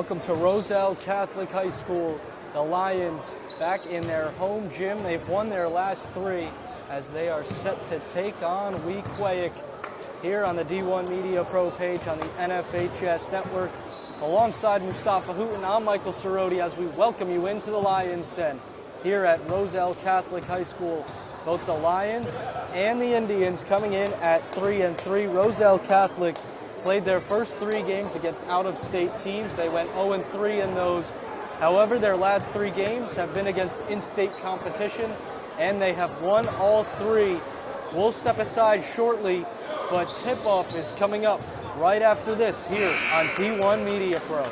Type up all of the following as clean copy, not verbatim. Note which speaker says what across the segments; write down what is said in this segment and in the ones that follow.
Speaker 1: Welcome to Roselle Catholic High School. The Lions back in their home gym. They've won their last 3 as they are set to take on Weequahic here on the D1 Media Pro page on the NFHS network. Alongside Mustafa Hooten, I'm Michael Cerroti as we welcome you into the Lions Den here at Roselle Catholic High School. Both the Lions and the Indians coming in at 3-3. Roselle Catholic played their first 3 games against out-of-state teams. They went 0-3 in those. However, their last 3 games have been against in-state competition, and they have won all 3. We'll step aside shortly, but tip-off is coming up right after this here on D1 Media Pro.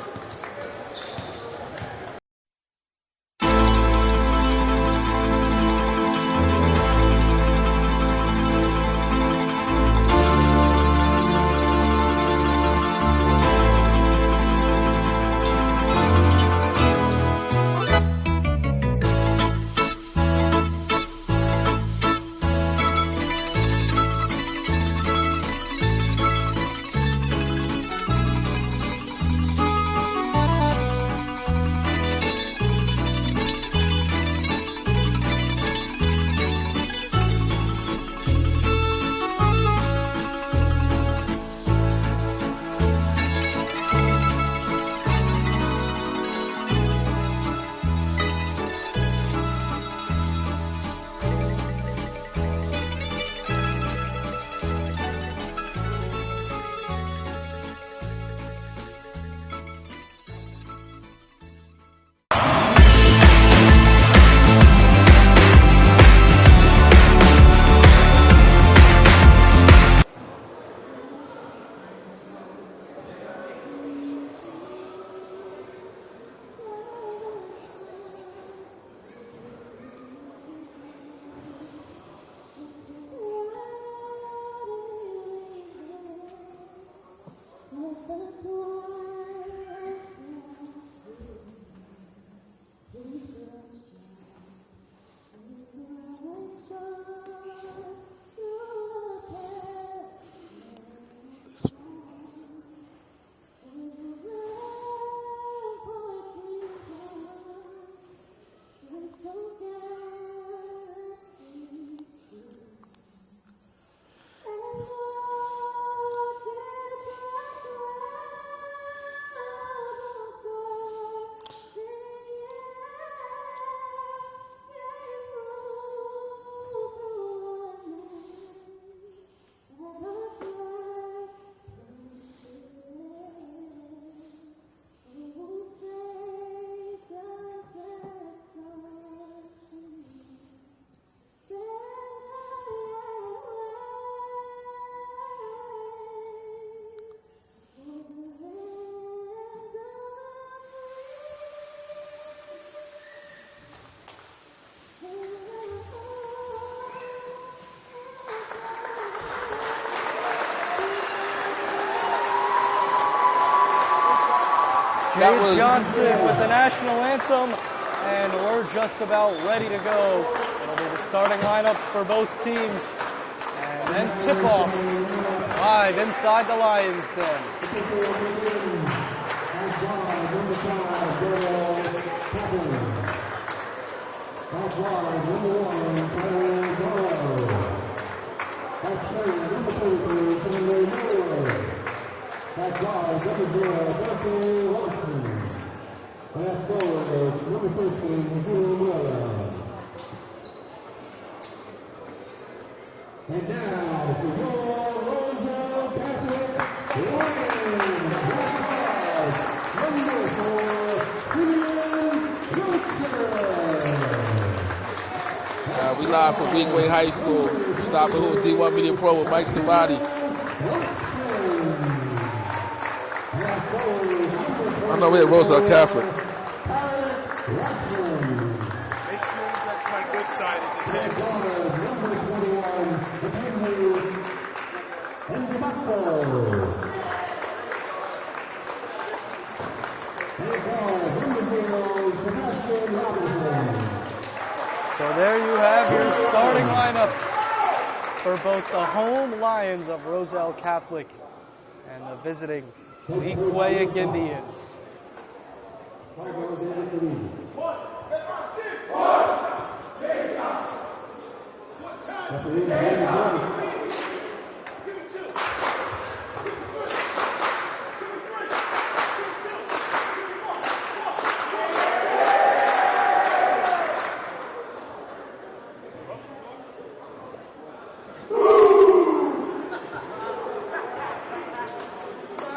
Speaker 1: James Johnson with the national anthem, and we're just about ready to go. It'll be the starting lineups for both teams, and then tip-off live inside the Lions Den.
Speaker 2: And now, for your Roselle Catholic Lions, number 4,
Speaker 3: we live from Weequahic High School. Mustafa Hooten, D1 Media Pro with Mike Cerroti. I know we're at Roselle Catholic.
Speaker 4: Make sure that's my good side of the head.
Speaker 2: Number 21, and the backball.
Speaker 1: So there you have your starting lineups for both the home Lions of Roselle Catholic and the visiting Weequahic Indians.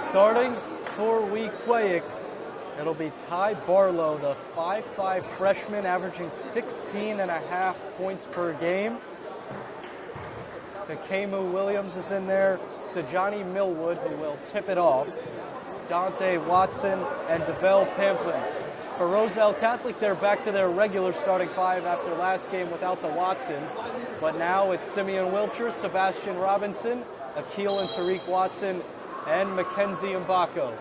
Speaker 1: Starting for Weequahic, it'll be Ty Barlow, the 5'5" freshman, averaging 16.5 points per game. Kakemu Williams is in there, Sajani Millwood, who will tip it off, Dante Watson, and DeVell Pamplin. For Roselle Catholic, they're back to their regular starting five after last game without the Watsons, but now it's Simeon Wilcher, Sebastian Robinson, Akil and Tariq Watson, and Mackenzie Mbako.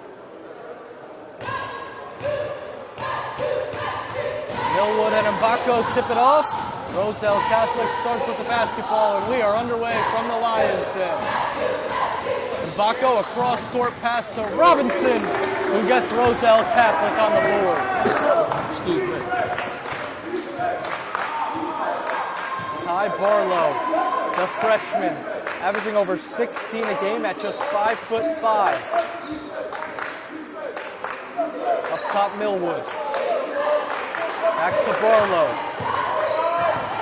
Speaker 1: Millwood and Mbako tip it off. Roselle Catholic starts with the basketball, and we are underway from the Lions Den. Mbako, a cross-court pass to Robinson, who gets Roselle Catholic on the board.
Speaker 3: Excuse me.
Speaker 1: Ty Barlow, the freshman, averaging over 16 a game at just 5'5". Up top, Millwood. Back to Barlow.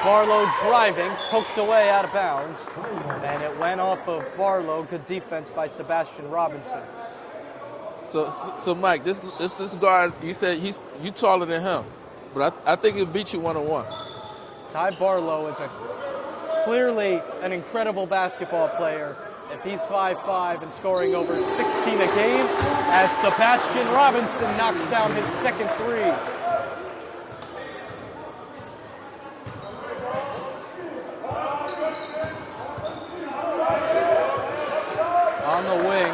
Speaker 1: Barlow driving, poked away out of bounds, and it went off of Barlow. Good defense by Sebastian Robinson.
Speaker 3: So Mike, this guard, you said you taller than him, but I think he'll beat you one-on-one.
Speaker 1: Ty Barlow is clearly an incredible basketball player. If he's 5'5" and scoring over 16 a game, as Sebastian Robinson knocks down his second three. On the wing,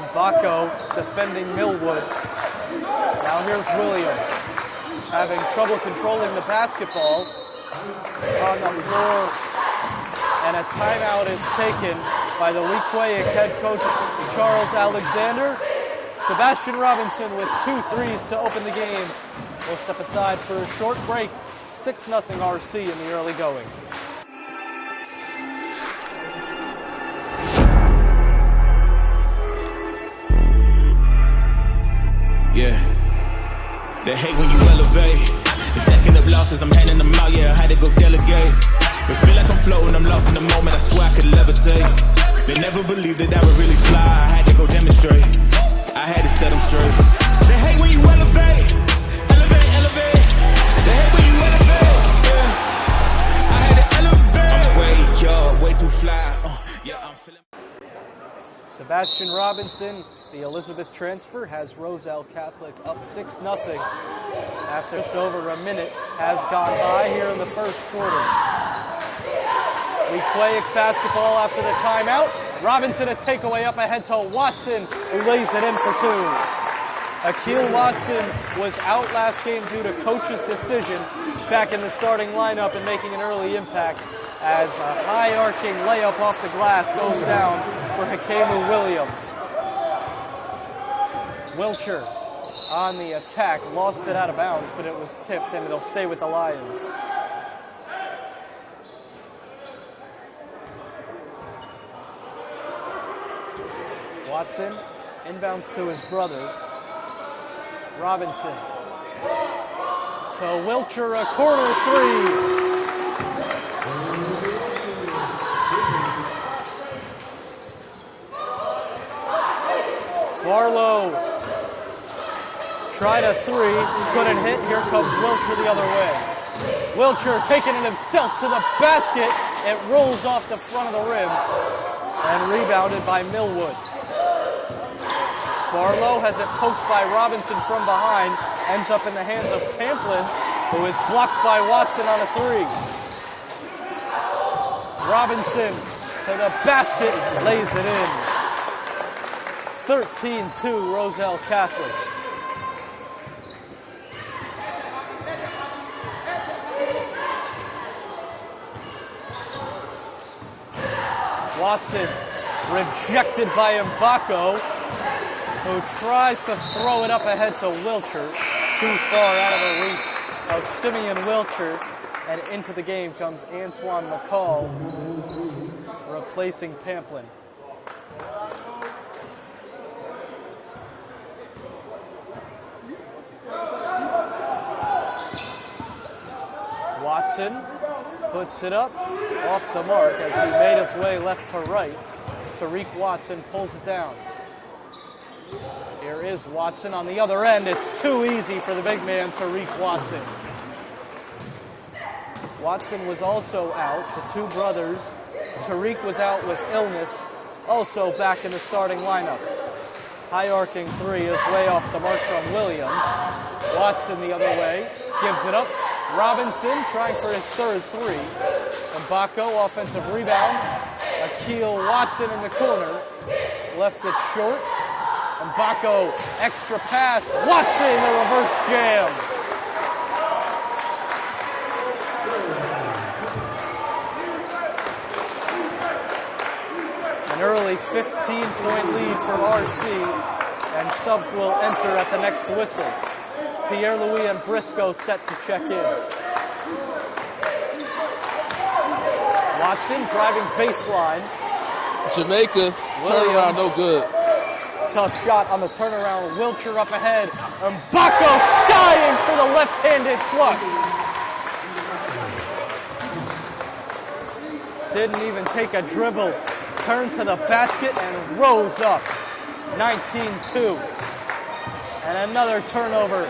Speaker 1: Mbako defending Millwood. Now here's Williams, having trouble controlling the basketball on the floor, and a timeout is taken by the Weequahic head coach Charles Alexander. Sebastian Robinson with 2 threes to open the game will step aside for a short break. 6-0 RC in the early going.
Speaker 5: Yeah, they hate when you elevate. The second of losses, I'm handing them out, yeah, I had to go delegate. But feel like I'm floating, I'm lost in the moment, I swear I could levitate. They never believed that I would really fly, I had to go demonstrate. I had to set them straight. They hate when you elevate, elevate, elevate. They hate when you elevate, yeah. I had to elevate. I'm way too fly, yeah, I'm feeling.
Speaker 1: Sebastian Robinson, the Elizabeth transfer, has Roselle Catholic up 6-0 after just over a minute has gone by here in the first quarter. Weequahic basketball after the timeout. Robinson a takeaway up ahead to Watson, who lays it in for 2. Akil Watson was out last game due to coach's decision, back in the starting lineup and making an early impact as a high-arcing layup off the glass goes down for Kakemu Williams. Wilcher on the attack, lost it out of bounds, but it was tipped and it'll stay with the Lions. Watson inbounds to his brother. Robinson to Wilcher, a corner three. Barlow tried a three, couldn't hit. Here comes Wilcher the other way. Wilcher taking it himself to the basket. It rolls off the front of the rim and rebounded by Millwood. Barlow has it poked by Robinson from behind, ends up in the hands of Pamplin, who is blocked by Watson on a three. Robinson to the basket, lays it in. 13-2 Roselle Catholic. Watson rejected by Mbako. who tries to throw it up ahead to Wilcher. Too far out of the reach of Simeon Wilcher. And into the game comes Antoine McCall, replacing Pamplin. Watson puts it up off the mark as he made his way left to right. Tariq Watson pulls it down. Here is Watson on the other end. It's too easy for the big man, Tariq Watson. Watson was also out, the two brothers. Tariq was out with illness, also back in the starting lineup. High arcing three is way off the mark from Williams. Watson the other way, gives it up. Robinson trying for his third three. Mbako, offensive rebound. Akil Watson in the corner, left it short. Mbako, extra pass. Watson, the reverse jam. An early 15-point lead for RC, and subs will enter at the next whistle. Pierre-Louis and Briscoe set to check in. Watson driving baseline.
Speaker 3: Jamaica, turnaround no good.
Speaker 1: Tough shot on the turnaround. Wilcher up ahead. Mbako skying for the left-handed flush. Didn't even take a dribble. Turned to the basket and rose up. 19-2. And another turnover.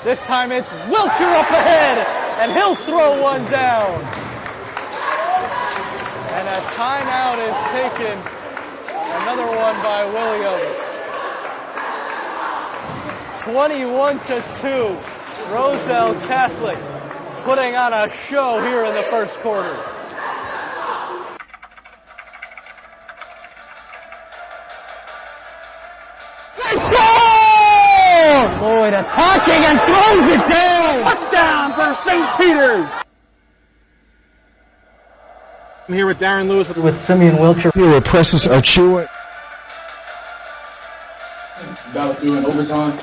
Speaker 1: This time it's Wilcher up ahead, and he'll throw one down. And a timeout is taken. Another one by Williams. 21-2. Roselle Catholic putting on a show here in the first quarter. Lloyd attacking and throws it down. Touchdown for St. Peter's.
Speaker 6: I'm here with Darren Lewis
Speaker 1: with Simeon Wilcher.
Speaker 7: Here with Precious Achua.
Speaker 6: About to do an overtime.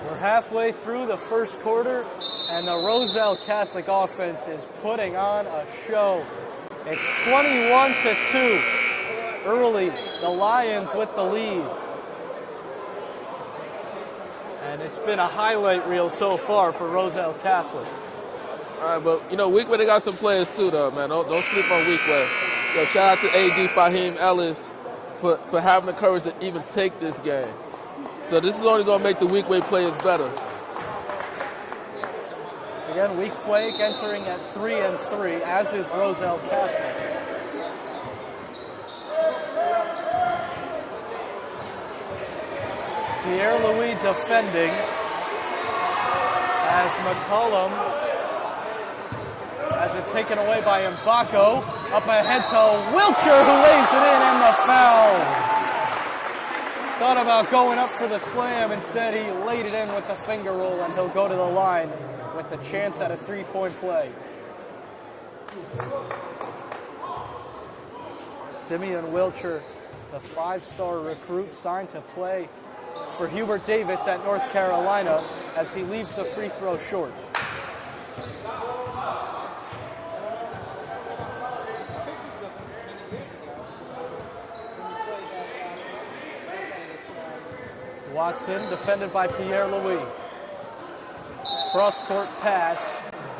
Speaker 1: We're halfway through the first quarter, and the Roselle Catholic offense is putting on a show. It's 21-2. Early, the Lions with the lead. And it's been a highlight reel so far for Roselle Catholic.
Speaker 3: All right, but, Weequahic, they got some players too, though, man. Don't sleep on Weequahic. Yo, shout out to AD Fahim Ellis for having the courage to even take this game. So this is only going to make the Weequahic players better.
Speaker 1: Again, Weequahic entering at 3-3, as is Roselle Catholic. Pierre-Louis defending as McCollum has it taken away by Mbako. Up ahead to Wilcher, who lays it in, and the foul. Thought about going up for the slam. Instead, he laid it in with the finger roll, and he'll go to the line with the chance at a three-point play. Simeon Wilcher, the five-star recruit signed to play for Hubert Davis at North Carolina, as he leaves the free throw short. Watson defended by Pierre-Louis. Cross-court pass,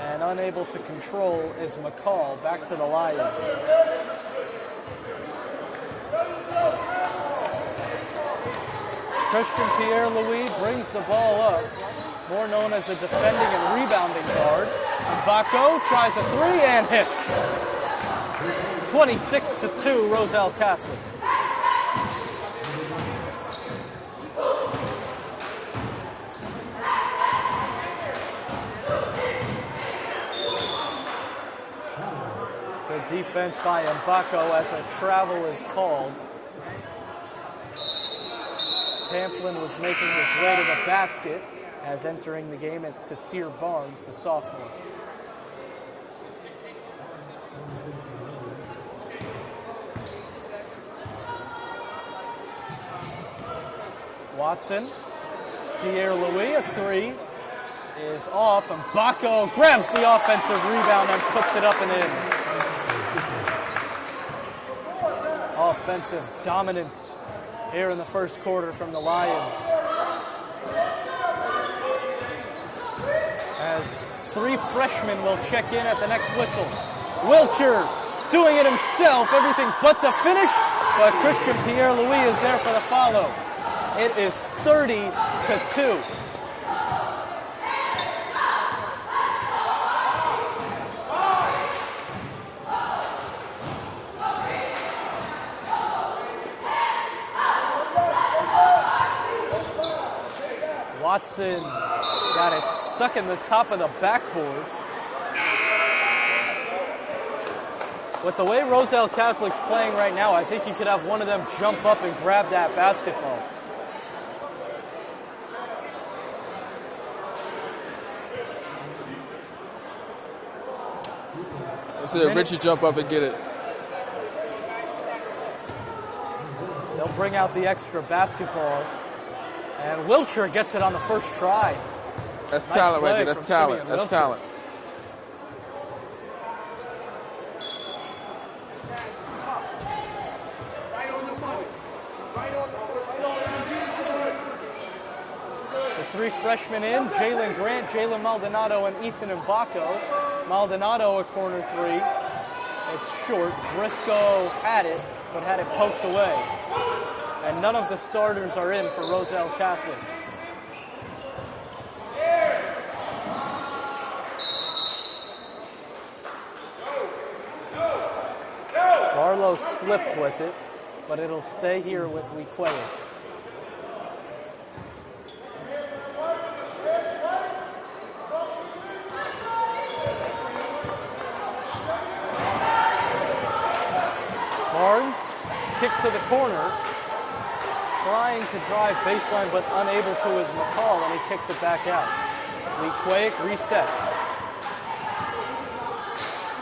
Speaker 1: and unable to control is McCall. Back to the Lions. Christian Pierre-Louis brings the ball up, more known as a defending and rebounding guard. Mbako tries a three and hits. 26-2, Roselle Catholic. Good defense by Mbako as a travel is called. Pamplin was making his way to the basket, as entering the game is Taseer Barnes, the sophomore. Watson, Pierre-Louis, a three is off, and Baco grabs the offensive rebound and puts it up and in. Offensive dominance here in the first quarter from the Lions. As three freshmen will check in at the next whistle. Wilcher doing it himself, everything but the finish, but Christian Pierre-Louis is there for the follow. It is 30-2. Watson got it stuck in the top of the backboard. With the way Roselle Catholic's playing right now, I think you could have one of them jump up and grab that basketball.
Speaker 3: That's it, Richie jump up and get it.
Speaker 1: They'll bring out the extra basketball. And Wilcher gets it on the first try.
Speaker 3: That's
Speaker 1: Nice
Speaker 3: talent right
Speaker 1: play
Speaker 3: there. That's
Speaker 1: from
Speaker 3: talent.
Speaker 1: Simeon
Speaker 3: That's
Speaker 1: Wilcher.
Speaker 3: talent.
Speaker 1: The three freshmen in, Jalen Grant, Jalen Maldonado, and Ethan Mbako. Maldonado a corner three. It's short. Briscoe had it, but had it poked away. And none of the starters are in for Roselle Catholic. Barlow slipped with it, but it'll stay here with Weequahic. Barnes, kick to the corner, trying to drive baseline but unable to is McCall, and he kicks it back out. Weequahic resets.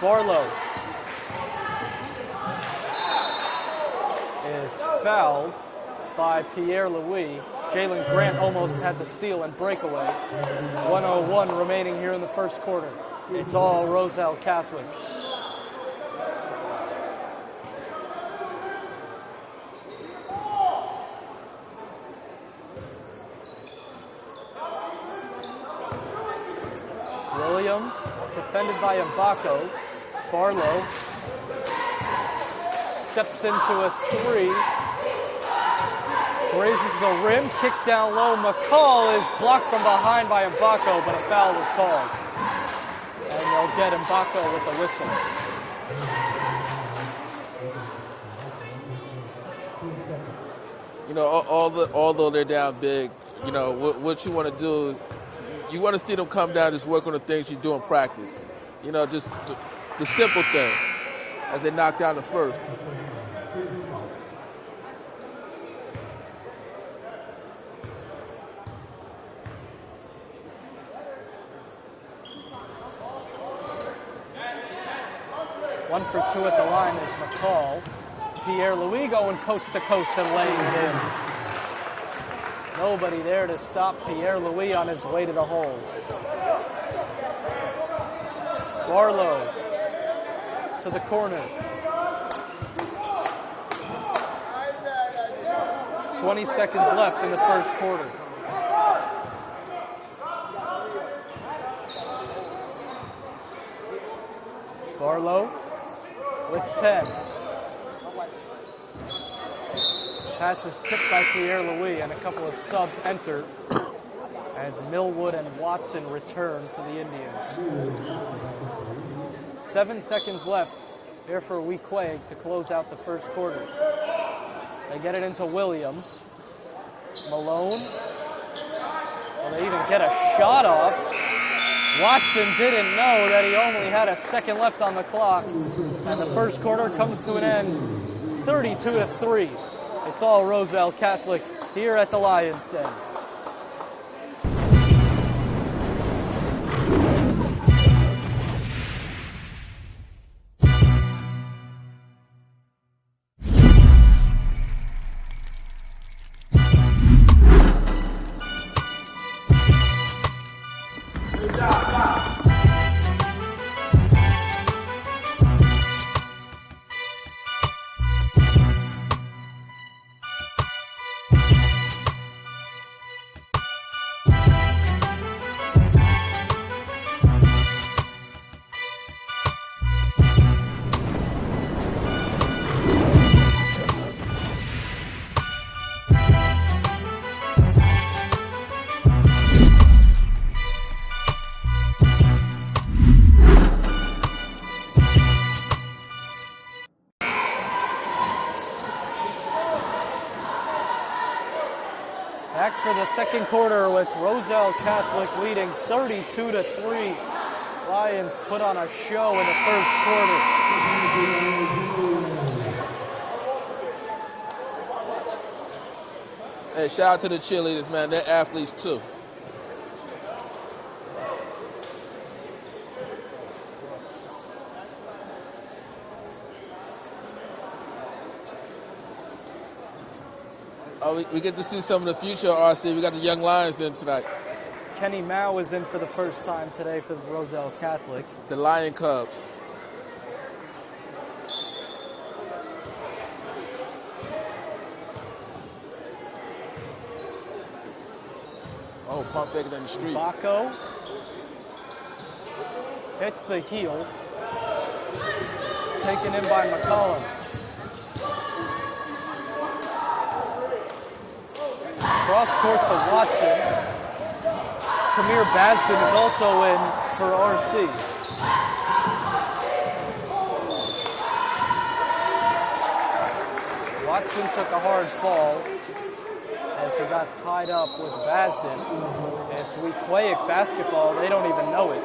Speaker 1: Barlow is fouled by Pierre-Louis. Jalen Grant almost had the steal and breakaway. 1:01 remaining here in the first quarter. It's all Roselle Catholic. Williams, defended by Mbako. Barlow steps into a three. Raises the rim, kick down low. McCall is blocked from behind by Mbako, but a foul is called. And they'll get Mbako with the whistle.
Speaker 3: You know, although they're down big, you know, what you want to do is you want to see them come down, just work on the things you do in practice. You know, just the simple things as they knock down the first.
Speaker 1: One for two at the line is McCall. Pierre-Louis going coast to coast and laying it in. Nobody there to stop Pierre-Louis on his way to the hole. Barlow to the corner. 20 seconds left in the first quarter. Barlow with 10. Pass is tipped by Pierre-Louis, and a couple of subs enter as Millwood and Watson return for the Indians. 7 seconds left here for Weequahic to close out the first quarter. They get it into Williams. Malone. Well, they even get a shot off. Watson didn't know that he only had a second left on the clock. And the first quarter comes to an end, 32-3. It's all Roselle Catholic here at the Lions Den. second quarter with Roselle Catholic leading 32-3. Lions put on a show in the first quarter.
Speaker 3: Hey, shout out to the cheerleaders, man. They're athletes too. Oh, we get to see some of the future RC. We got the young Lions in tonight.
Speaker 1: Kenny Mao is in for the first time today for the Roselle Catholic.
Speaker 3: The Lion Cubs. Oh, pump faking in the street.
Speaker 1: Baco hits the heel. Taken in by McCollum. Cross court to Watson. Tamir Basden is also in for RC. Watson took a hard fall as he got tied up with Basden. It's Weequahic basketball. They don't even know it.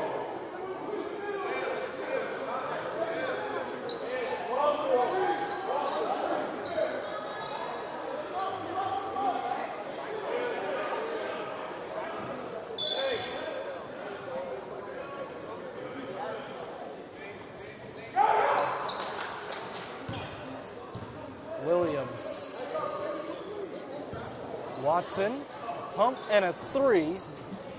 Speaker 1: Williams. Watson, pump and a three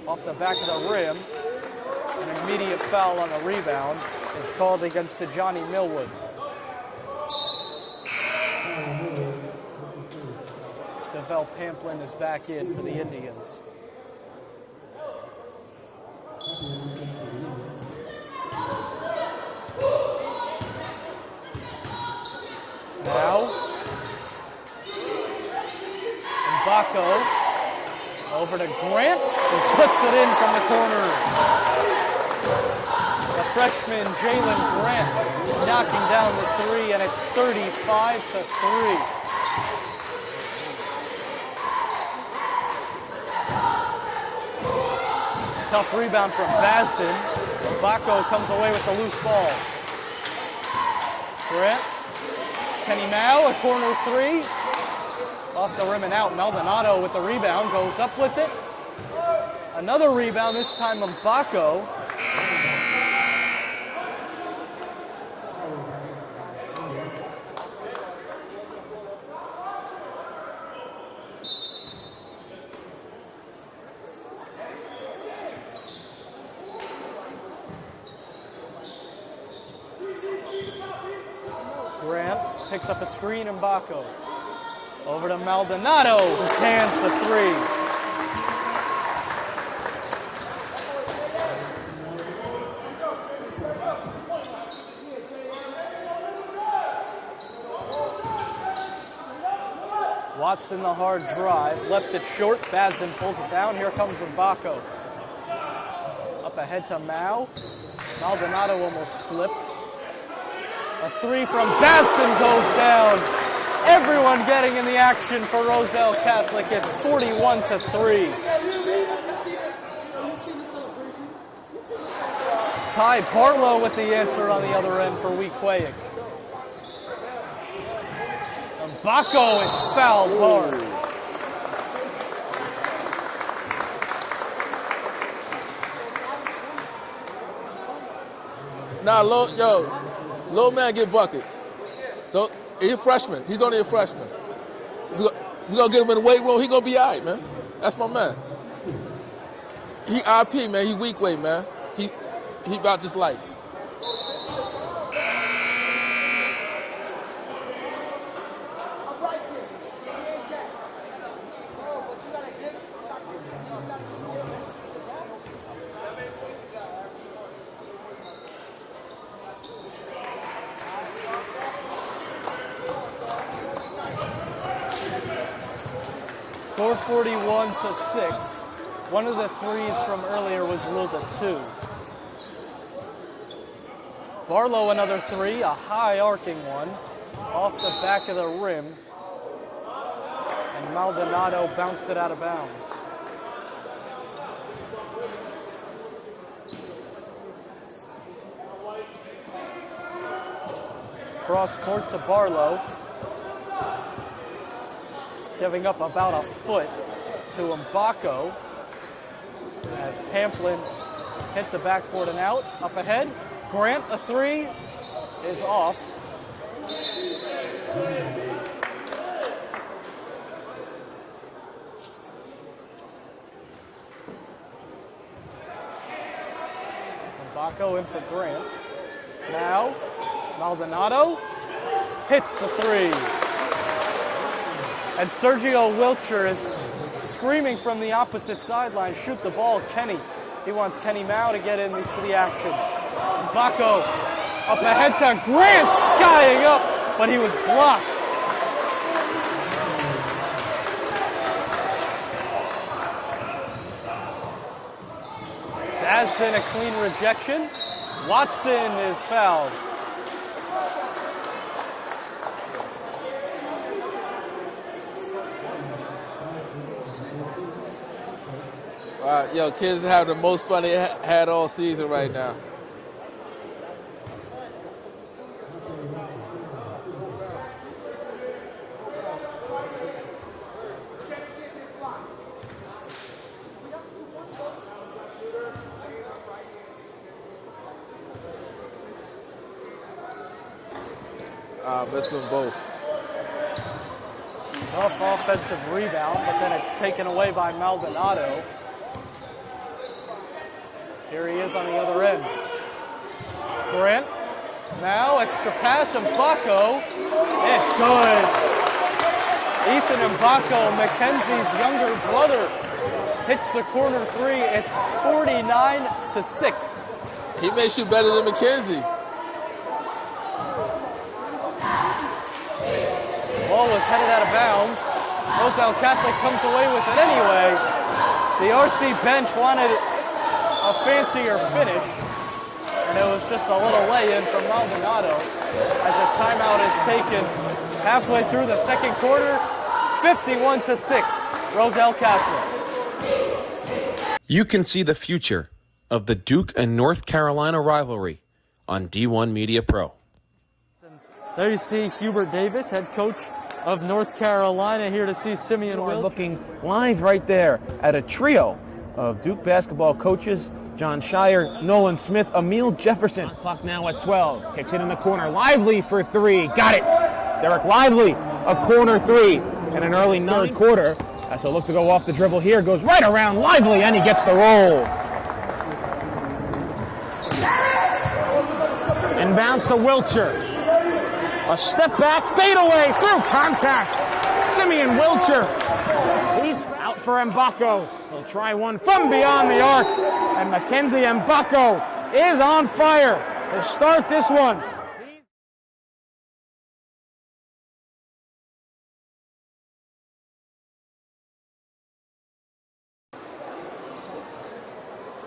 Speaker 1: off the back of the rim. An immediate foul on the rebound is called against Sejani Millwood. Devel Pamplin is back in for the Indians. Now, Baco over to Grant, who puts it in from the corner. The freshman Jalen Grant knocking down the three, and it's 35-3. Tough rebound from Basden. Baco comes away with the loose ball. Grant, Kenny Mao, a corner three. Off the rim and out. Maldonado with the rebound, goes up with it. Another rebound, this time on Baco. Grant picks up a screen and Baco. Over to Maldonado, who cans the three. Watson the hard drive, left it short, Basden pulls it down, here comes Baco. Up ahead to Mao. Maldonado almost slipped. A three from Basden goes down. Everyone getting in the action for Roselle Catholic. It's 41-3. Ty Barlow with the answer on the other end for Weequahic. And Baco is fouled hard.
Speaker 3: Nah, low man get buckets. He's a freshman. He's only a freshman. We're going to get him in the weight room. He's going to be all right, man. That's my man. He IP, man. He weak weight, man. He about this life.
Speaker 1: Score 41-6. One of the threes from earlier was ruled a two. Barlow another three, a high arcing one, off the back of the rim. And Maldonado bounced it out of bounds. Cross court to Barlow. Giving up about a foot to Mbako as Pamplin hit the backboard and out. Up ahead, Grant, a three, is off. Mbako in for Grant. Now, Maldonado hits the three. And Sergio Wilcher is screaming from the opposite sideline, shoot the ball, Kenny. He wants Kenny Mao to get into the action. Mbako up ahead to Grant, skying up, but he was blocked. Asden, a clean rejection. Watson is fouled.
Speaker 3: Yo, kids have the most fun they had all season right now. Missing both.
Speaker 1: Tough offensive rebound, but then it's taken away by Maldonado. Here he is on the other end. Grant, now extra pass, Mbako. It's good. Ethan Mbako, Mackenzie's younger brother, hits the corner three. It's 49-6.
Speaker 3: He may shoot better than Mackenzie.
Speaker 1: Ball was headed out of bounds. Roselle Catholic comes away with it anyway. The RC bench wanted a fancier finish, and it was just a little lay-in from Maldonado as a timeout is taken halfway through the second quarter. 51-6, Roselle Catholic.
Speaker 7: You can see the future of the Duke and North Carolina rivalry on D1 Media Pro.
Speaker 1: There you see Hubert Davis, head coach of North Carolina, here to see Simeon
Speaker 8: We're
Speaker 1: Wilk.
Speaker 8: looking live right there at a trio of Duke basketball coaches: John Shire, Nolan Smith, Emil Jefferson. Clock now at 12. Kicks it in the corner. Lively for three. Got it. Derek Lively, a corner three in an early third quarter. As he'll look to go off the dribble here. Goes right around Lively, and he gets the roll. Inbounds to Wilcher. A step back, fade away, through contact. Simeon Wilcher. He's out for Mbako. He'll try one from beyond the arc. And Mackenzie Mbako is on fire to start this one.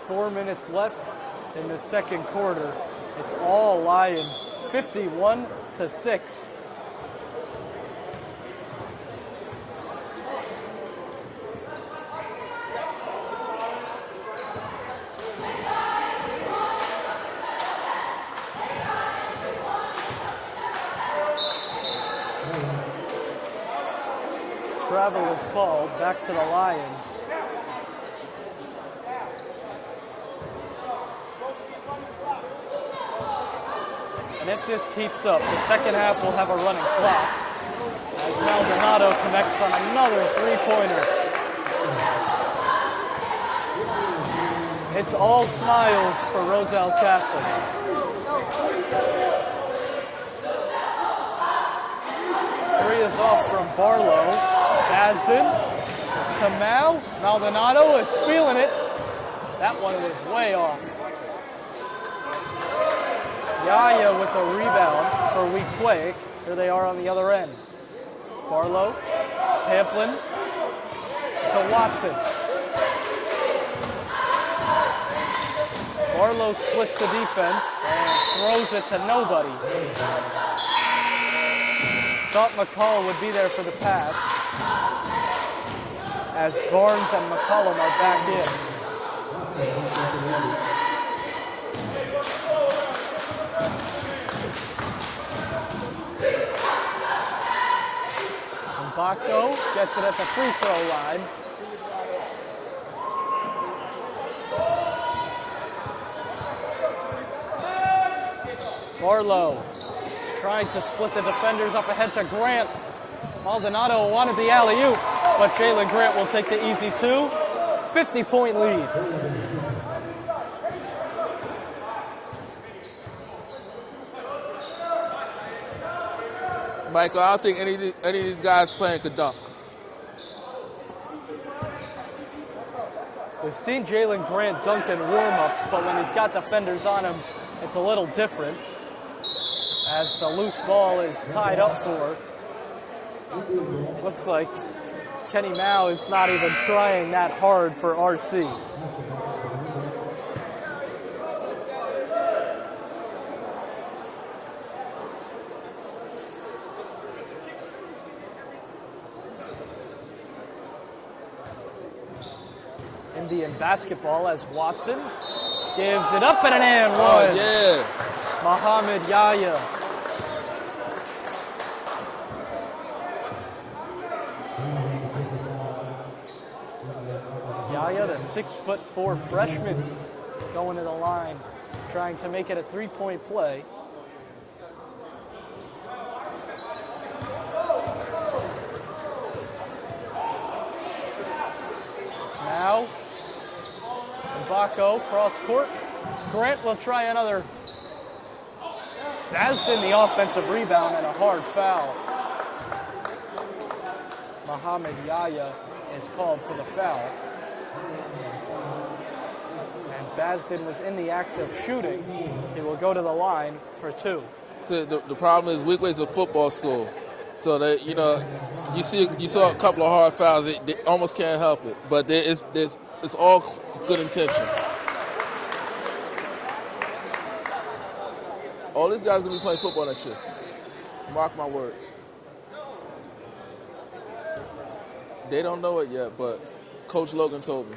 Speaker 1: 4 minutes left in the second quarter. It's all Lions, 51-6. Travel is called back to the Lions. And if this keeps up, the second half will have a running clock as Maldonado connects on another three-pointer. It's all smiles for Roselle Catholic. Three is off from Barlow. Asden to Mao. Maldonado is feeling it. That one was way off. Yaya with the rebound for Weequahic. Here they are on the other end. Barlow, Pamplin to Watson. Barlow splits the defense and throws it to nobody. Thought McCall would be there for the pass as Barnes and McCollum are back in. Mbako gets it at the free throw line. Barlow trying to split the defenders up ahead to Grant. Maldonado wanted the alley-oop, but Jalen Grant will take the easy two. 50-point lead.
Speaker 3: Michael, I don't think any of these guys playing could dunk.
Speaker 1: We've seen Jalen Grant dunk in warm-ups, but when he's got defenders on him, it's a little different. As the loose ball is tied up for. Looks like Kenny Mao is not even trying that hard for RC. Indian basketball as Watson gives it up and an and one.
Speaker 3: Oh, yeah.
Speaker 1: Muhammad Yahya. Yahya, the 6'4" freshman, going to the line, trying to make it a three-point play. Now, Mbako cross court. Grant will try another. Basden the offensive rebound and a hard foul. Muhammad Yahya is called for the foul. And Basden was in the act of shooting. He will go to the line for two.
Speaker 3: So the problem is Weequahic a football school. So that, you know, you saw a couple of hard fouls. They almost can't help it. But it's all good intention. All these guys are going to be playing football next year. Mark my words. They don't know it yet, but Coach Logan told me.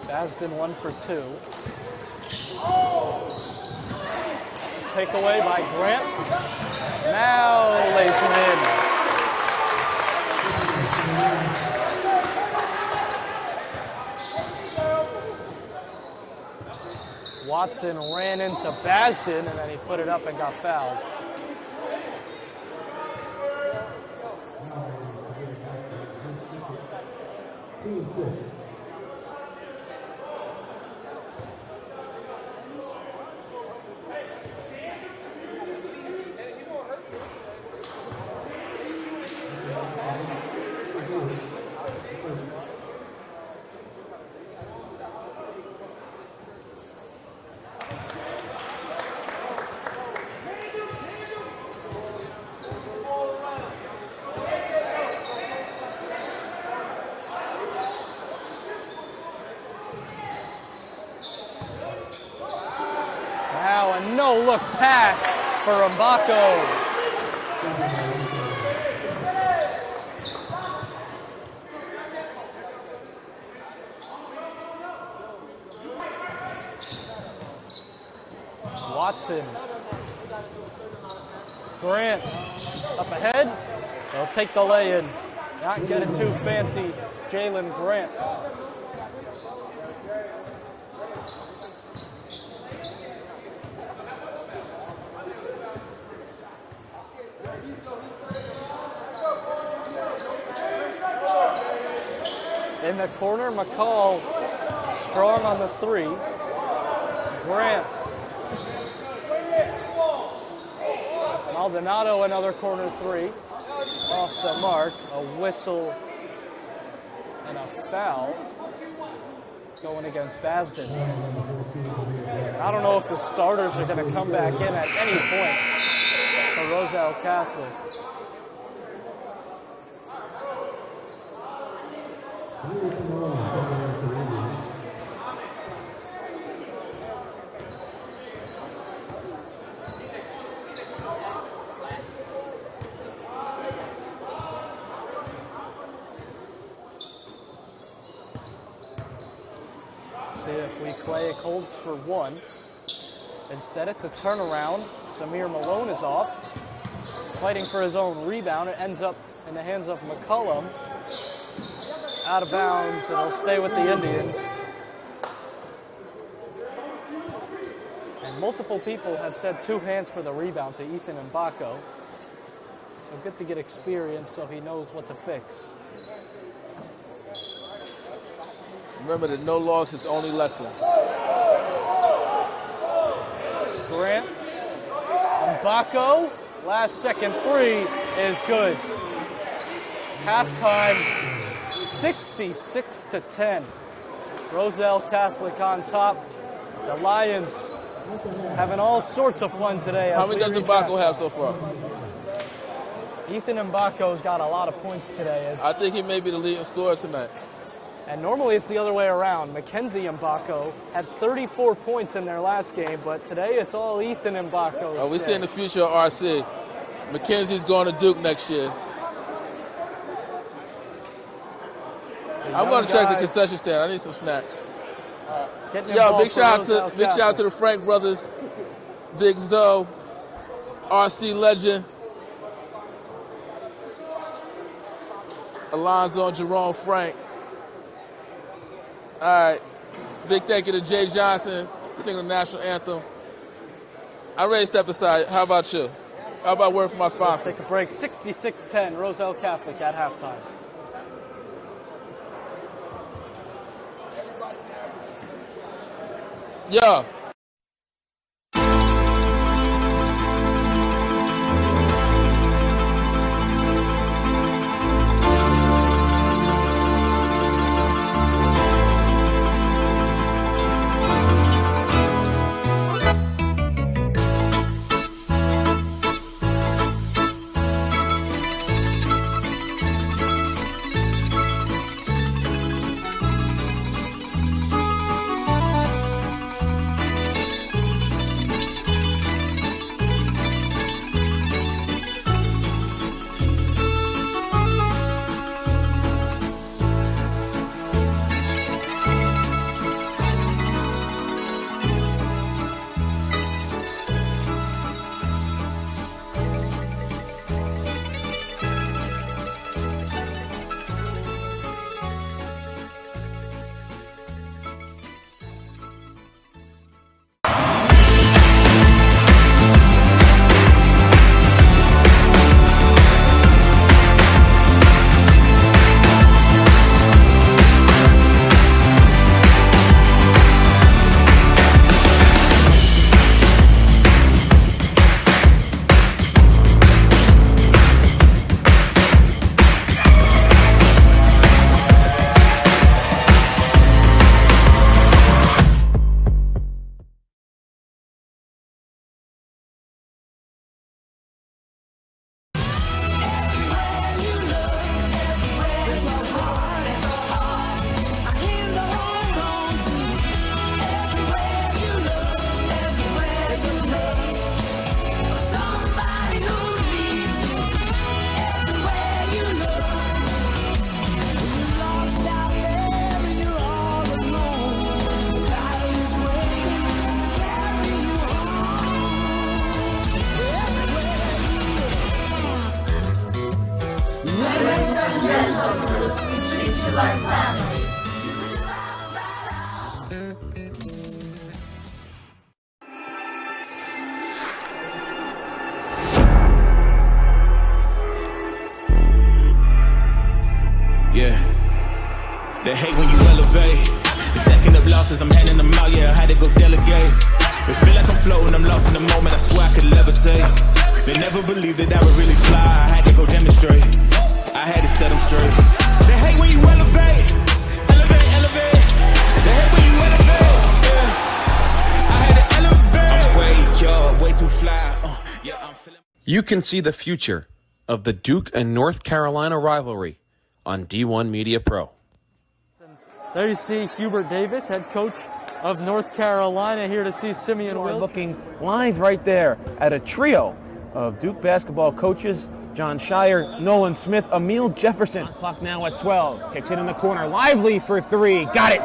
Speaker 1: Basden 1 for 2. Takeaway by Grant. Now lays it in. Watson ran into Basden and then he put it up and got fouled. Now a no-look pass for Mbako. Watson. Grant up ahead. They'll take the lay-in. Not getting too fancy. Jalen Grant. In the corner, McCall strong on the three. Grant. Maldonado, another corner three. Off the mark. A whistle and a foul going against Basden. I don't know if the starters are going to come back in at any point for Roselle Catholic. See if Weequahic holds for one. Instead, it's a turnaround. Amir Malone is off, fighting for his own rebound. It ends up in the hands of McCullum. Out of bounds, it'll stay with the Indians. And multiple people have said 2 hands for the rebound to Ethan Mbako. So good to get experience so he knows what to fix.
Speaker 3: Remember that no loss is only lessons.
Speaker 1: Grant, Mbako, last second 3 is good. Halftime, 66-10. Roselle Catholic on top. The Lions having all sorts of fun today.
Speaker 3: How many does Mbako have so far?
Speaker 1: Ethan Mbako's got a lot of points today.
Speaker 3: I think he may be the leading scorer tonight.
Speaker 1: And normally it's the other way around. Mackenzie Mbako had 34 points in their last game, but today it's all Ethan Mbako.
Speaker 3: We see in the future of RC. Mackenzie's going to Duke next year. I'm going to check the concession stand. I need some snacks. Yo, big shout out to the Frank brothers, Big Zoe, RC legend, Alonzo and Jerome Frank. All right, big thank you to Jay Johnson singing the national anthem. I'm ready to step aside. How about you? How about a word from my sponsors?
Speaker 1: Take a break. 66-10, Roselle Catholic at halftime.
Speaker 3: Yeah.
Speaker 5: They hate when you elevate. The second of losses, I'm handing them out, yeah, I had to go delegate. It feel like I'm floating, I'm lost in the moment, I swear I could levitate. They never believed that I would really fly, I had to go demonstrate. I had to set them straight. They hate when you elevate. Elevate, elevate. They hate when you elevate, yeah. I had to elevate. I'm way too fly, yeah, I'm feeling.
Speaker 7: You can see the future of the Duke and North Carolina rivalry on D1 Media Pro.
Speaker 1: There you see Hubert Davis, head coach of North Carolina, here to see Simeon
Speaker 8: We're
Speaker 1: Wilk.
Speaker 8: looking live right there at a trio of Duke basketball coaches: John Shire, Nolan Smith, Emil Jefferson. Clock now at 12. Kicks it in the corner. Lively for 3. Got it.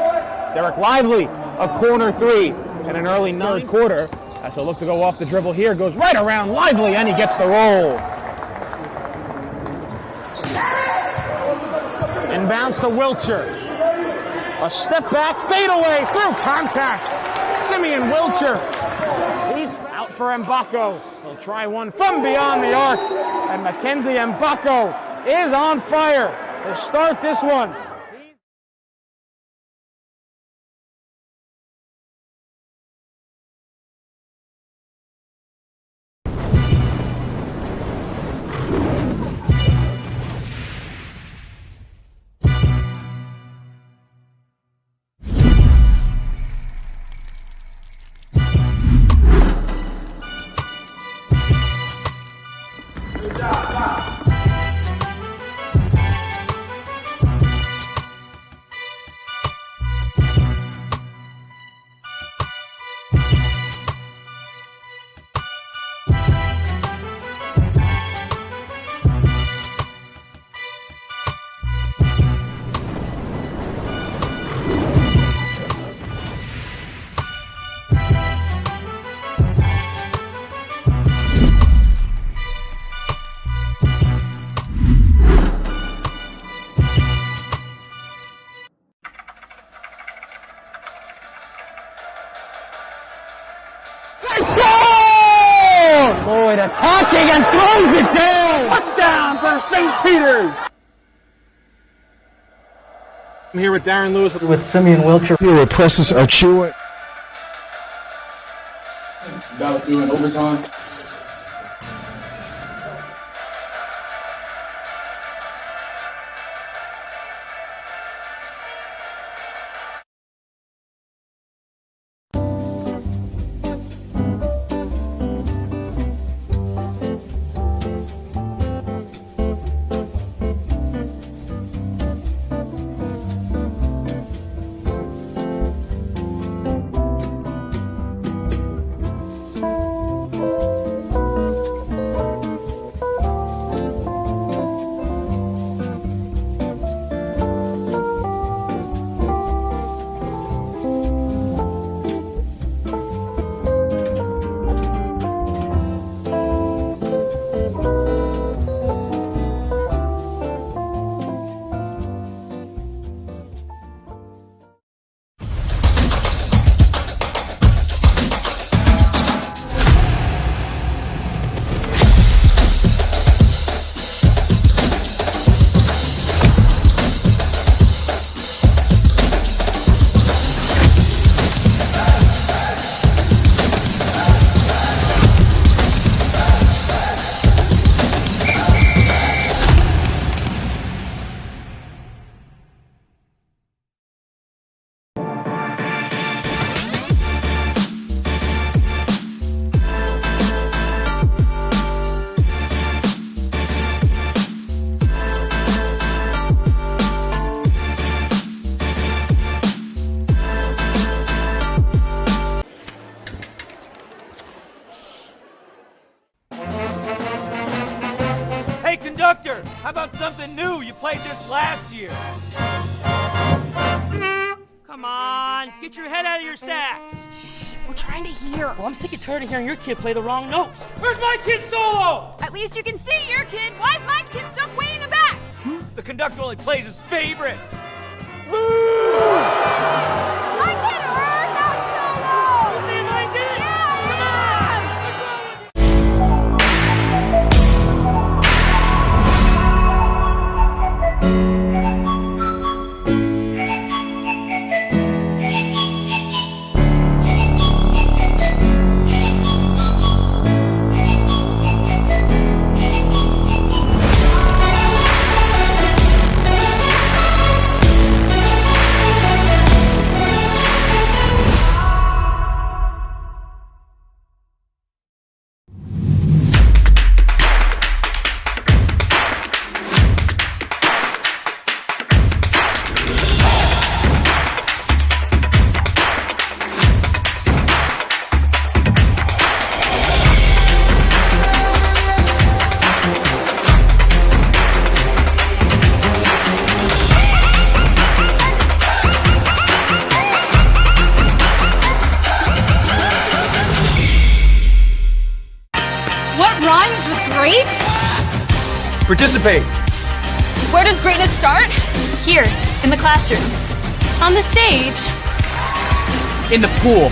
Speaker 8: Derek Lively, a corner 3. And an early third quarter As he'll look to go off the dribble here, goes right around Lively, and he gets the roll. Inbounds to Wilcher. A step back, fade away, through contact. Simeon Wilcher. He's out for Mbako. He'll try one from beyond the arc. And Mackenzie Mbako is on fire to start this one. Lloyd attacking and throws it down. Touchdown for St. Peter's.
Speaker 6: I'm here with Darren Lewis.
Speaker 1: With Simeon Wilcher.
Speaker 9: Here with Precious Achua.
Speaker 6: About doing overtime.
Speaker 10: Hey, conductor, how about something new? You played this last year.
Speaker 11: Come on, get your head out of your sacks.
Speaker 12: Shh, we're trying to hear.
Speaker 11: Well, I'm sick and tired of hearing your kid play the wrong notes. Where's my kid solo?
Speaker 12: At least you can see your kid. Why is my kid stuck way in the back?
Speaker 10: The conductor only plays his favorite.
Speaker 12: My kid heard that solo!
Speaker 11: You see what I did?
Speaker 12: Yeah!
Speaker 11: Come
Speaker 9: Participate.
Speaker 13: Where does greatness start? Here, in the classroom. On the stage.
Speaker 9: In the pool.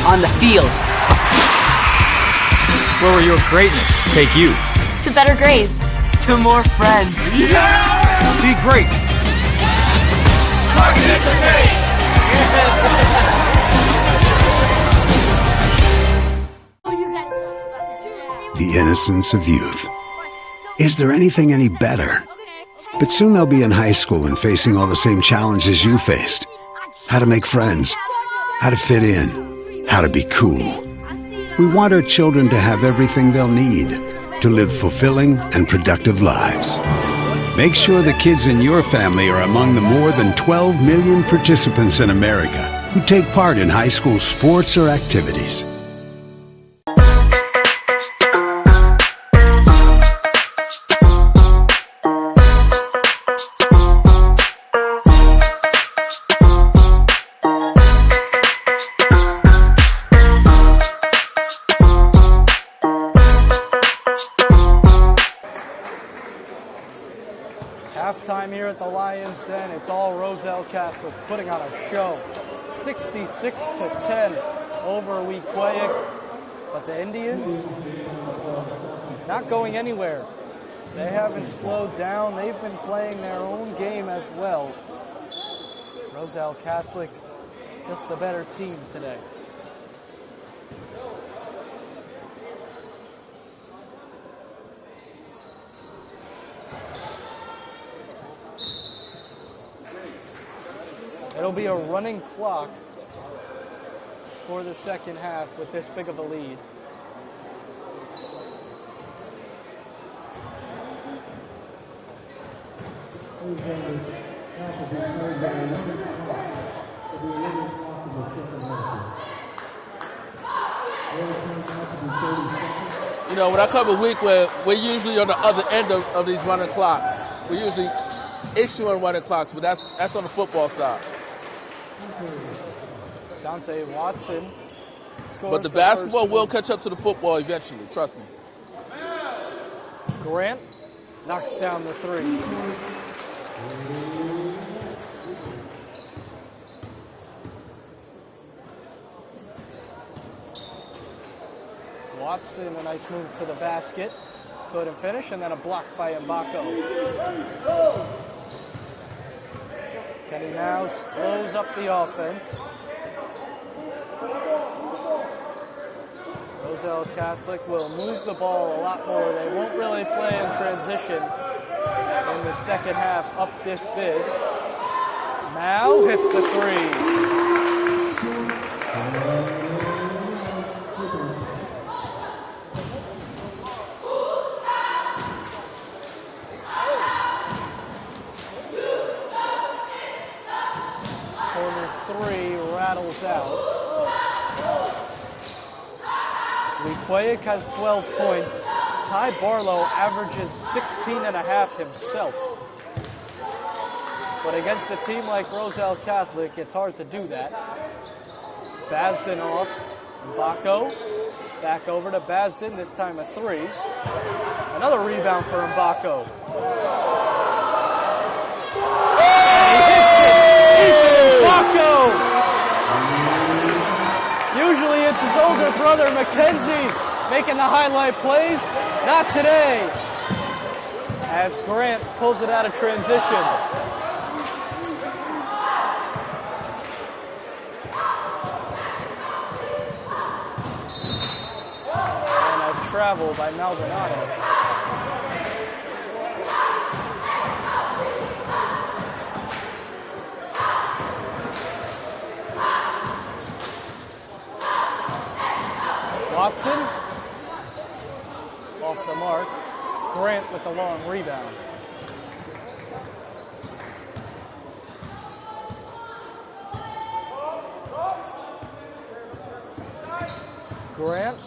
Speaker 14: On the field.
Speaker 9: Where will your greatness take you?
Speaker 13: To better grades.
Speaker 14: To more friends.
Speaker 9: Yeah! Be great.
Speaker 5: Participate!
Speaker 15: The innocence of youth. Is there anything any better? But soon they'll be in high school and facing all the same challenges you faced. How to make friends, how to fit in, how to be cool. We want our children to have everything they'll need to live fulfilling and productive lives. Make sure the kids in your family are among the more than 12 million participants in America who take part in high school sports or activities.
Speaker 1: Halftime here at the Lions Den. It's all Roselle Catholic putting on a show. 66-10 over Weequahic. But the Indians not going anywhere. They haven't slowed down. They've been playing their own game as well. Roselle Catholic just the better team today. It'll be a running clock for the second half with this big of a lead.
Speaker 3: You know, when I cover Weequahic, we're usually on the other end of these running clocks. We're usually issuing running clocks, but that's on the football side.
Speaker 1: Dante Watson scores.
Speaker 3: But the basketball will catch up to the football eventually, trust me.
Speaker 1: Grant knocks down the three. Watson, a nice move to the basket. Couldn't finish, and then a block by Mbako. Kenny now slows up the offense. Roselle Catholic will move the ball a lot more. They won't really play in transition in the second half up this big. Now hits the three. Rattles out. Weequahic has 12 points. Ty Barlow averages 16.5 himself. But against a team like Roselle Catholic, it's hard to do that. Basden off. Mbako. Back over to Basden, this time a three. Another rebound for Mbako. Mbako! Usually it's his older brother, Mackenzie, making the highlight plays. Not today. As Grant pulls it out of transition. And a travel by Maldonado. Watson, off the mark. Grant with the long rebound. Grant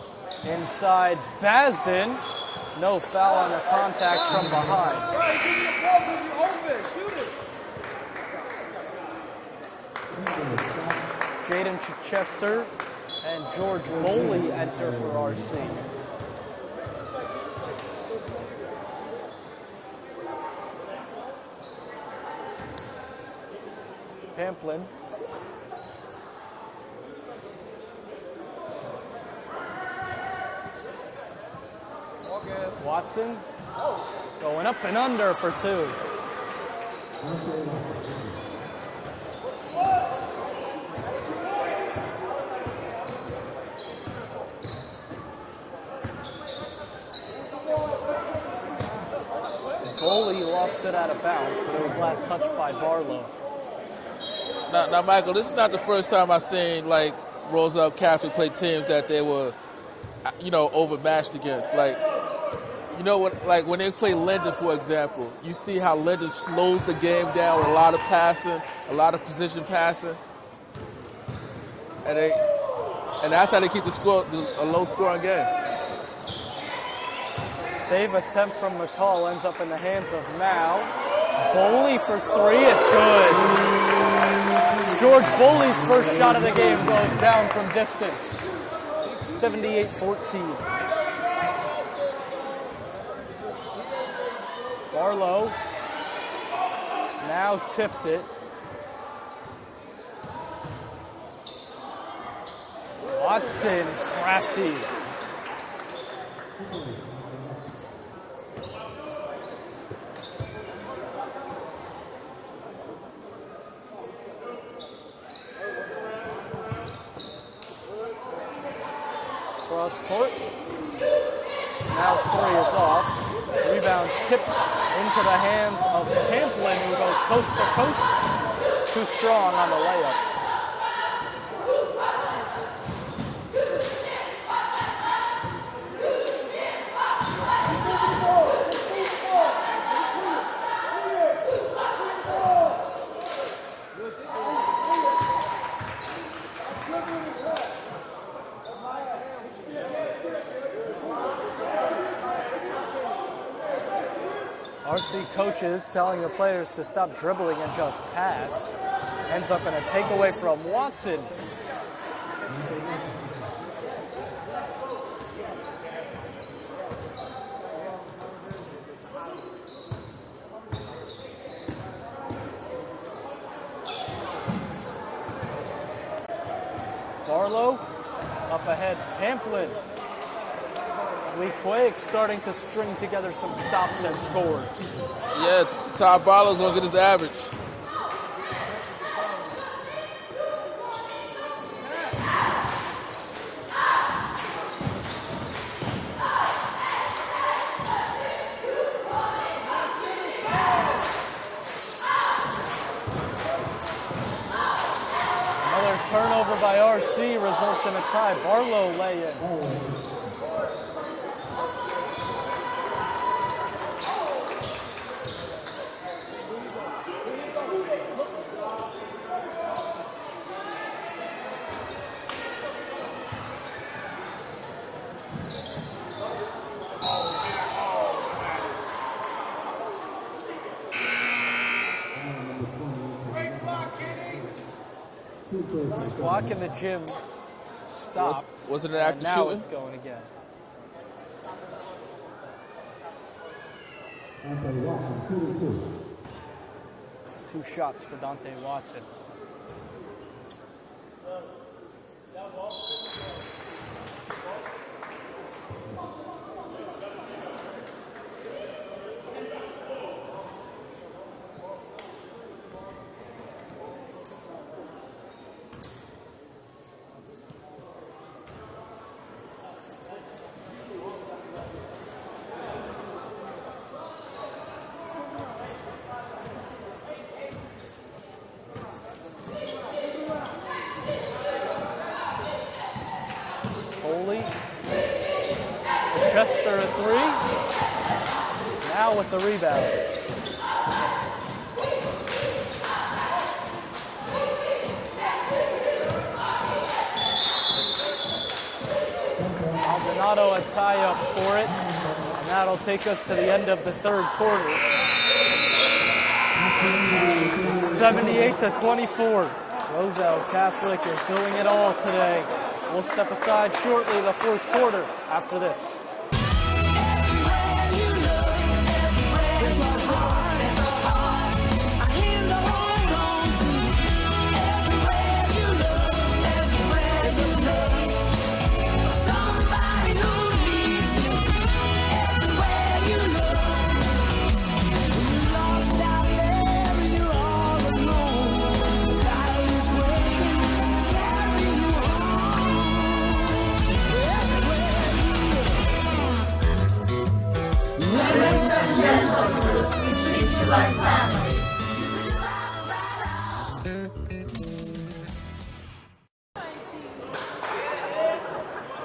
Speaker 1: inside Basden. No foul on the contact from behind. Jaden Chichester and George Moley enter for RC. Pamplin. Watson going up and under for 2. Goalie lost it out of bounds, but it was last touched by Barlow.
Speaker 3: Now, Michael, this is not the first time I've seen like Roselle Catholic play teams that they were, overmatched against. Like, like when they play Linden, for example, you see how Linden slows the game down with a lot of passing, a lot of position passing, and that's how they keep the score a low-scoring game.
Speaker 1: Save attempt from McCall ends up in the hands of Mao. Boley for 3, it's good. George Boley's first shot of the game goes down from distance. 78-14. Barlow now tipped it. Watson, crafty. Cross court. Now 3 is off. Rebound tipped into the hands of Pamplin, who goes coast to coast. Too strong on the layup. RC coaches telling the players to stop dribbling and just pass. Ends up in a takeaway from Watson. Barlow up ahead, Pamplin. Weequahic starting to string together some stops and scores.
Speaker 3: Yeah, Todd Barlow's gonna get his average.
Speaker 1: Another turnover by RC results in a tie. Barlow lay-in. Clock in the gym stopped.
Speaker 3: Was it an active
Speaker 1: now
Speaker 3: shooting?
Speaker 1: It's going again. Two shots for Dante Watson. Chester a 3. Now with the rebound. Maldonado a tie-up for it. And that'll take us to the end of the third quarter. 78-24. Roselle Catholic is doing it all today. We'll step aside shortly, the fourth quarter, after this.
Speaker 2: like family.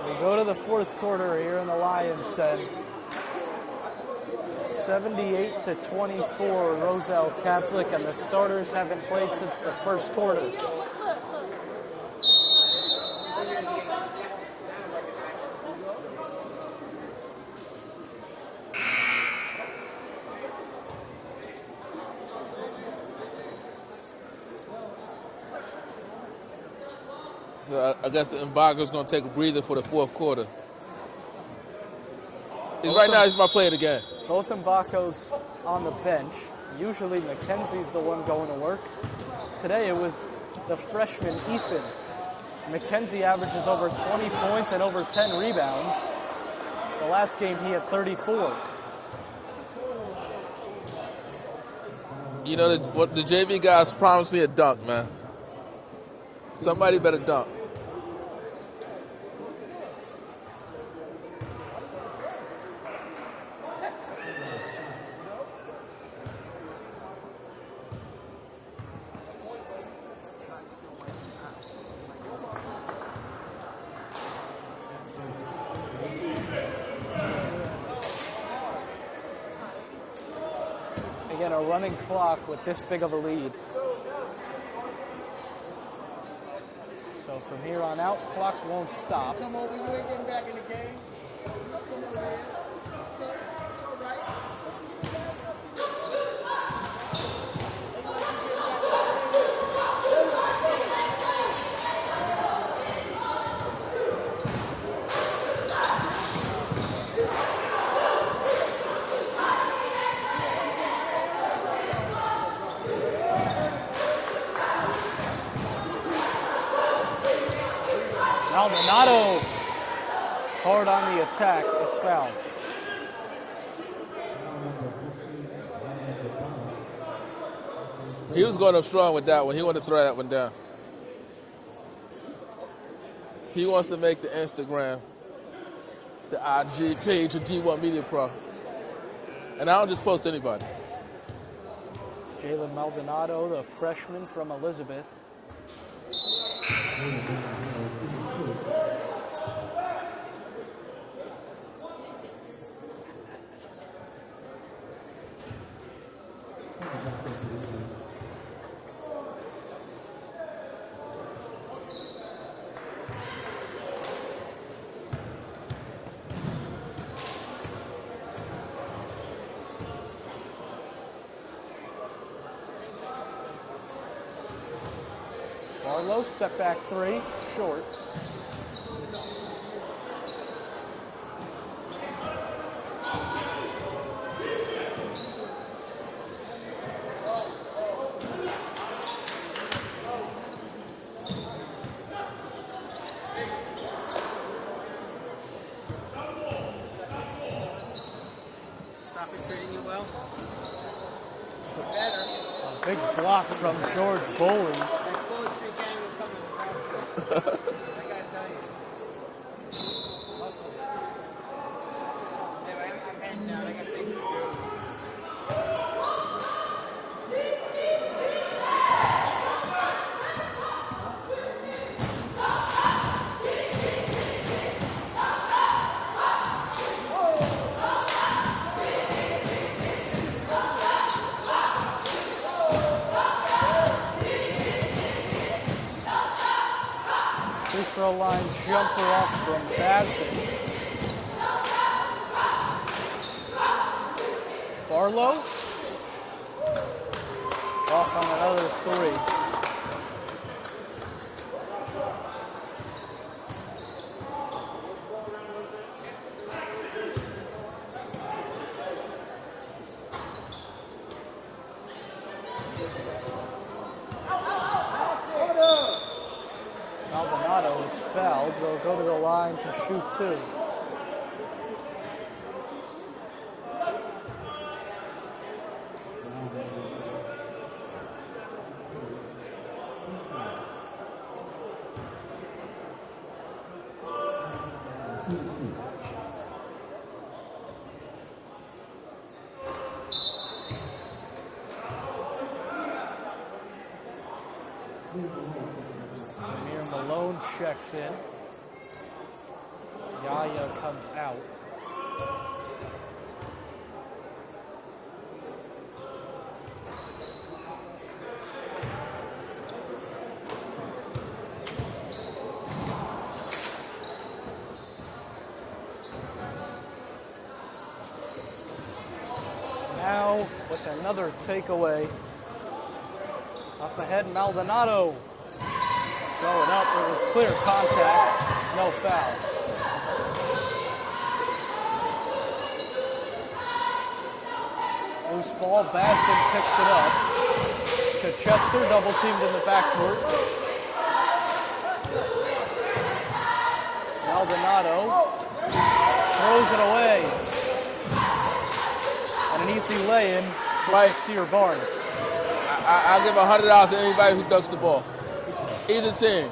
Speaker 1: We go to the fourth quarter here in the Lions Den. 78-24, Roselle Catholic, and the starters haven't played since the first quarter.
Speaker 3: So I guess the embargo's going to take a breather for the fourth quarter. Right now, he's my player of the game.
Speaker 1: Both Mbakos on the bench. Usually McKenzie's the one going to work. Today it was the freshman Ethan. McKenzie averages over 20 points and over 10 rebounds. The last game he had 34.
Speaker 3: You know, the JV guys promised me a dunk, man. Somebody better dunk.
Speaker 1: Again, a running clock with this big of a lead. So from here on out, clock won't stop.
Speaker 16: Come over, you ain't getting back in the game. Come over here. It's all right.
Speaker 1: Maldonado, hard on the attack, is fouled.
Speaker 3: He was going up strong with that one. He wanted to throw that one down. He wants to make the Instagram, the IG page of D1 Media Pro. And I don't just post anybody.
Speaker 1: Jalen Maldonado, the freshman from Elizabeth. Barlow, step back three, short.
Speaker 16: Stop it treating you well. Better.
Speaker 1: A big block from George Bowling.
Speaker 16: I gotta tell you. Anyway, I'm heading down. I got things to do.
Speaker 1: Free throw line jumper off from Basden. Barlow. Off on another three. Maldonado is fouled. They'll go to the line to shoot two. Samir Malone checks in. Yaya comes out. Now with another takeaway. Up ahead, Maldonado. Going up, it was clear contact, no foul. Loose ball, Baskin picks it up. Chichester double teamed in the backcourt. Maldonado throws it away. And an easy lay-in by Sear Barnes.
Speaker 3: I'll give $100 to anybody who dunks the ball. Either team.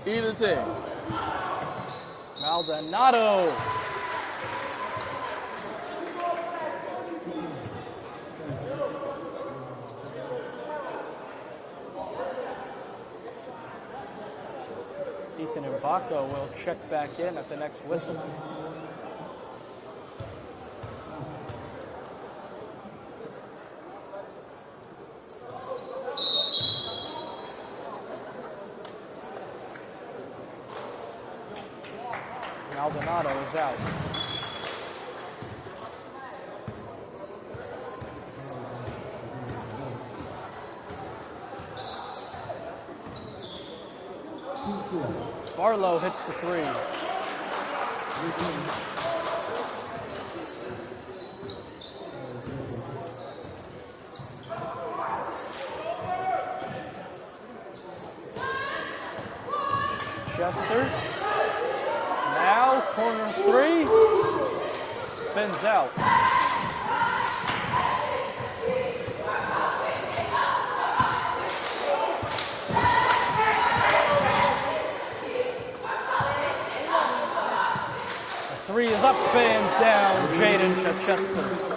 Speaker 3: Either team.
Speaker 1: Maldonado. Ethan Ibaka will check back in at the next whistle. Maldonado is out. Barlow hits the three. Chester. Now, corner three. Spins out. Three is up and down, Jaden Chichester.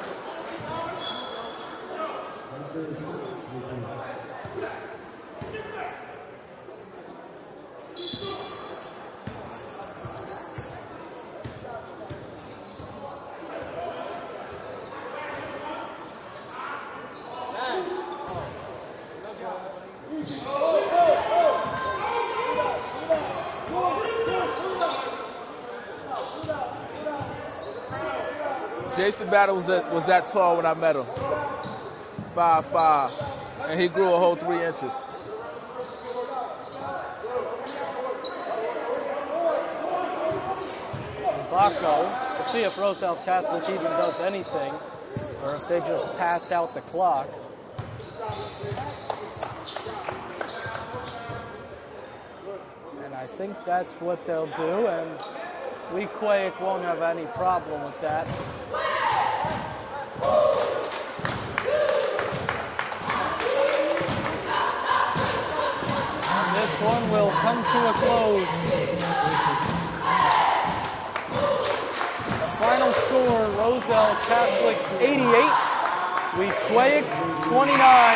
Speaker 3: Jason Battle was that tall when I met him. 5'5", and he grew a whole 3 inches.
Speaker 1: Baco, we'll see if Roselle Catholic even does anything, or if they just pass out the clock. And I think that's what they'll do, and Weequahic won't have any problem with that. And this one will come to a close. The final score, Roselle Catholic 88, Weequahic 29.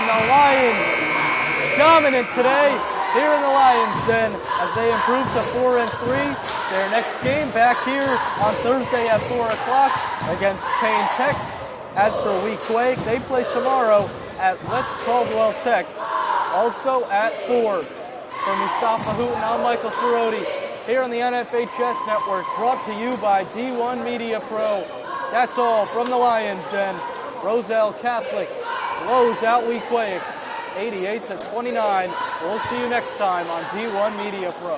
Speaker 1: The Lions dominant today here in the Lions Den as they improve to 4-3. Their next game back here on Thursday at 4 o'clock against Payne Tech. As for Weequahic, they play tomorrow at West Caldwell Tech, also at 4. For Mustafa Hooten, I'm Michael Cerroti here on the NFHS Network, brought to you by D1 Media Pro. That's all from the Lions Den. Roselle Catholic blows out Weequahic 88-29. We'll see you next time on D1 Media Pro.